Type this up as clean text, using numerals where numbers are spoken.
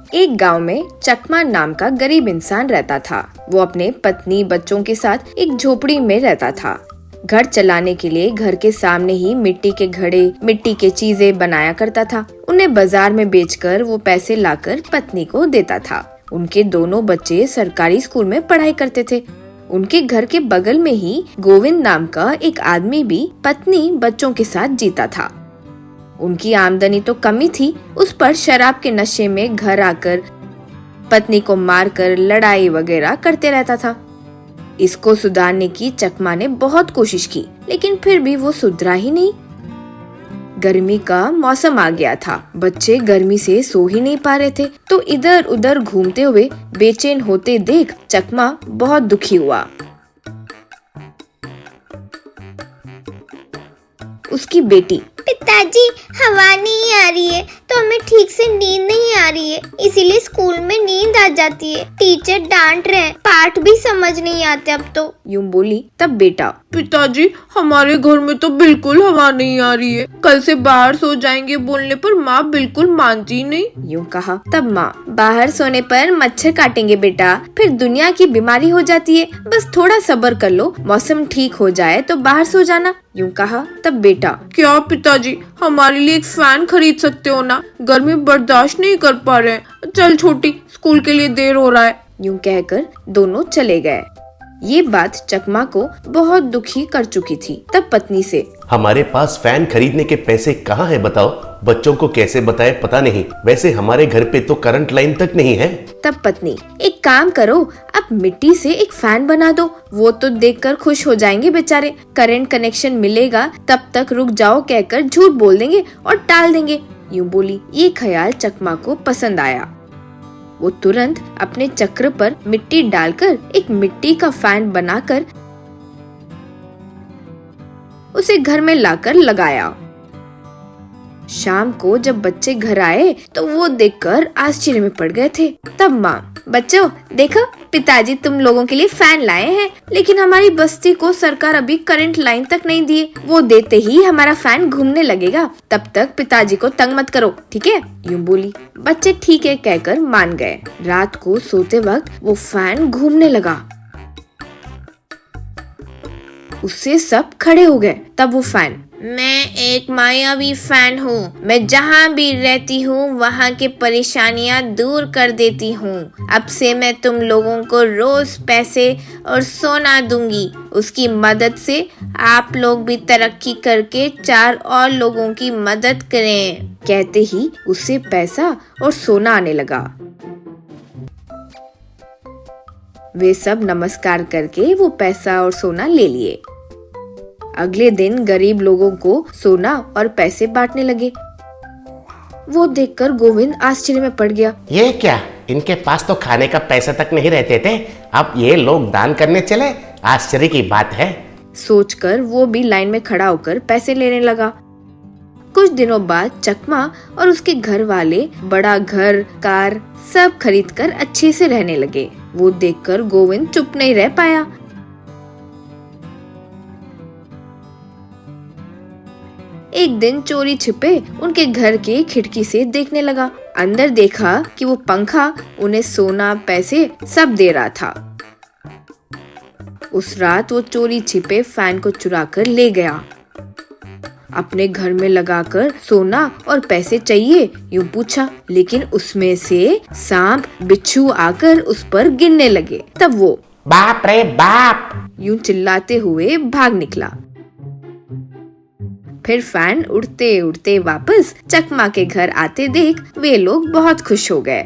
एक गांव में चकमा नाम का गरीब इंसान रहता था। वो अपने पत्नी बच्चों के साथ एक झोपड़ी में रहता था। घर चलाने के लिए घर के सामने ही मिट्टी के घड़े, मिट्टी के चीजें बनाया करता था। उन्हें बाजार में बेचकर वो पैसे लाकर पत्नी को देता था। उनके दोनों बच्चे सरकारी स्कूल में पढ़ाई करते थे। उनके घर के बगल में ही गोविंद नाम का एक आदमी भी पत्नी बच्चों के साथ जीता था। उनकी आमदनी तो कम ही थी, उस पर शराब के नशे में घर आकर पत्नी को मारकर लड़ाई वगैरह करते रहता था। इसको सुधारने की चकमा ने बहुत कोशिश की, लेकिन फिर भी वो सुधरा ही नहीं। गर्मी का मौसम आ गया था। बच्चे गर्मी से सो ही नहीं पा रहे थे, तो इधर उधर घूमते हुए बेचैन होते देख चकमा बहुत दुखी हुआ। उसकी बेटी, पिताजी हवा नहीं आ रही है तो हमें ठीक से नींद नहीं आ रही है, इसीलिए स्कूल में नींद आ जाती है। टीचर डांट रहे हैं, पाठ भी समझ नहीं आते अब तो। यूं बोली। तब बेटा, पिताजी हमारे घर में तो बिल्कुल हवा नहीं आ रही है, कल से बाहर सो जाएंगे बोलने पर माँ बिल्कुल मानती नहीं। यूं कहा। तब माँ, बाहर सोने पर मच्छर काटेंगे बेटा, फिर दुनिया की बीमारी हो जाती है, बस थोड़ा सब्र कर लो, मौसम ठीक हो जाए तो बाहर सो जाना। यूं कहा। तब बेटा, क्या पिताजी हमारे लिए एक फैन खरीद सकते हो ना, गर्मी बर्दाश्त नहीं कर पा रहे हैं। चल छोटी, स्कूल के लिए देर हो रहा है। यूं कहकर दोनों चले गए। ये बात चकमा को बहुत दुखी कर चुकी थी। तब पत्नी से, हमारे पास फैन खरीदने के पैसे कहाँ है बताओ, बच्चों को कैसे बताए पता नहीं, वैसे हमारे घर पे तो करंट लाइन तक नहीं है। तब पत्नी, एक काम करो, अब मिट्टी से एक फैन बना दो, वो तो देखकर खुश हो जाएंगे बेचारे। करंट कनेक्शन मिलेगा तब तक रुक जाओ कहकर झूठ बोल देंगे और टाल देंगे। यूं बोली। ये ख्याल चकमा को पसंद आया। वो तुरंत अपने चक्र पर मिट्टी डालकर एक मिट्टी का फैन बनाकर उसे घर में लाकर लगाया। शाम को जब बच्चे घर आए तो वो देखकर आश्चर्य में पड़ गए थे। तब माँ, बच्चों देखो, पिताजी तुम लोगों के लिए फैन लाए हैं, लेकिन हमारी बस्ती को सरकार अभी करंट लाइन तक नहीं दिए, वो देते ही हमारा फैन घूमने लगेगा, तब तक पिताजी को तंग मत करो, ठीक है? यूं बोली। बच्चे ठीक है कहकर मान गए। रात को सोते वक्त वो फैन घूमने लगा, उससे सब खड़े हो गए। तब वो फैन, मैं एक मायावी फैन हूँ, मैं जहाँ भी रहती हूँ वहाँ के परेशानियाँ दूर कर देती हूँ। अब से मैं तुम लोगों को रोज पैसे और सोना दूंगी, उसकी मदद से आप लोग भी तरक्की करके 4 और लोगों की मदद करें। कहते ही उससे पैसा और सोना आने लगा। वे सब नमस्कार करके वो पैसा और सोना ले लिए। अगले दिन गरीब लोगों को सोना और पैसे बांटने लगे। वो देखकर गोविंद आश्चर्य में पड़ गया। ये क्या, इनके पास तो खाने का पैसा तक नहीं रहते थे, अब ये लोग दान करने चले, आश्चर्य की बात है। सोचकर वो भी लाइन में खड़ा होकर पैसे लेने लगा। कुछ दिनों बाद चकमा और उसके घर वाले बड़ा घर, कार सब खरीदकर अच्छे से रहने लगे। वो देखकर गोविंद चुप नहीं रह पाया। एक दिन चोरी छिपे उनके घर के खिड़की से देखने लगा। अंदर देखा कि वो पंखा उन्हें सोना पैसे सब दे रहा था। उस रात वो चोरी छिपे फैन को चुरा कर ले गया। अपने घर में लगाकर सोना और पैसे चाहिए यूं पूछा, लेकिन उसमें से सांप बिच्छू आकर उस पर गिरने लगे। तब वो, बाप रे बाप, यूं चिल्लाते हुए भाग निकला। फिर फैन उड़ते उड़ते वापस चकमा के घर आते देख वे लोग बहुत खुश हो गए।